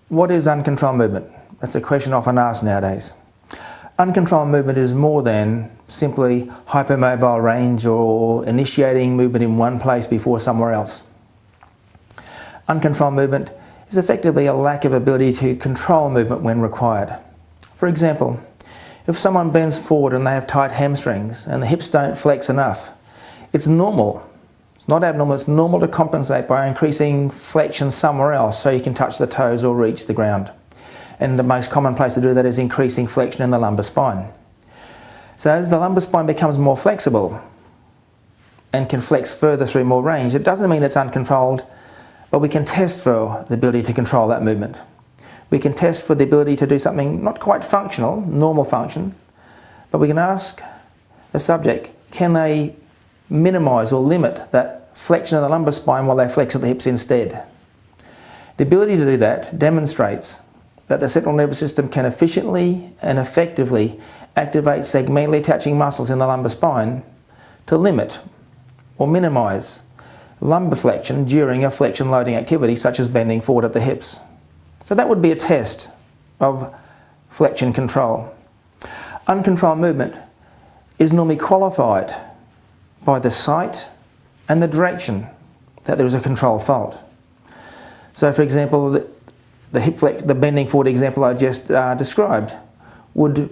What is uncontrolled movement? That's a question often asked nowadays. Uncontrolled movement is more than simply hypermobile range or initiating movement in one place before somewhere else. Uncontrolled movement is effectively a lack of ability to control movement when required. For example, if someone bends forward and they have tight hamstrings and the hips don't flex enough, it's normal. It's not abnormal, it's normal to compensate by increasing flexion somewhere else so you can touch the toes or reach the ground. And the most common place to do that is increasing flexion in the lumbar spine. So as the lumbar spine becomes more flexible and can flex further through more range, it doesn't mean it's uncontrolled, but we can test for the ability to control that movement. We can test for the ability to do something not quite functional, normal function, but we can ask the subject, can they minimise or limit that flexion of the lumbar spine while they flex at the hips instead? The ability to do that demonstrates that the central nervous system can efficiently and effectively activate segmentally attaching muscles in the lumbar spine to limit or minimise lumbar flexion during a flexion loading activity such as bending forward at the hips. So that would be a test of flexion control. Uncontrolled movement is normally qualified by the site and the direction that there is a control fault. So for example, the bending forward example I just described would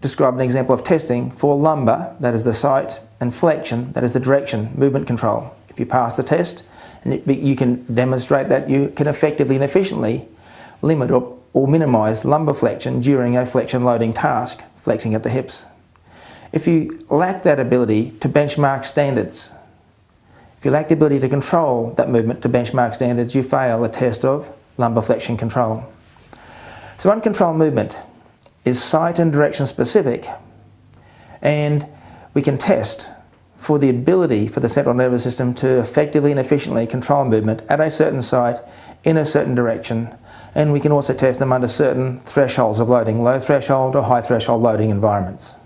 describe an example of testing for lumbar, that is the site, and flexion, that is the direction, movement control. If you pass the test, and you can demonstrate that you can effectively and efficiently limit or minimise lumbar flexion during a flexion loading task, flexing at the hips. If you lack that ability to benchmark standards, if you lack the ability to control that movement to benchmark standards, you fail a test of lumbar flexion control. So uncontrolled movement is site and direction specific, and we can test for the ability for the central nervous system to effectively and efficiently control movement at a certain site in a certain direction, and we can also test them under certain thresholds of loading, low threshold or high threshold loading environments.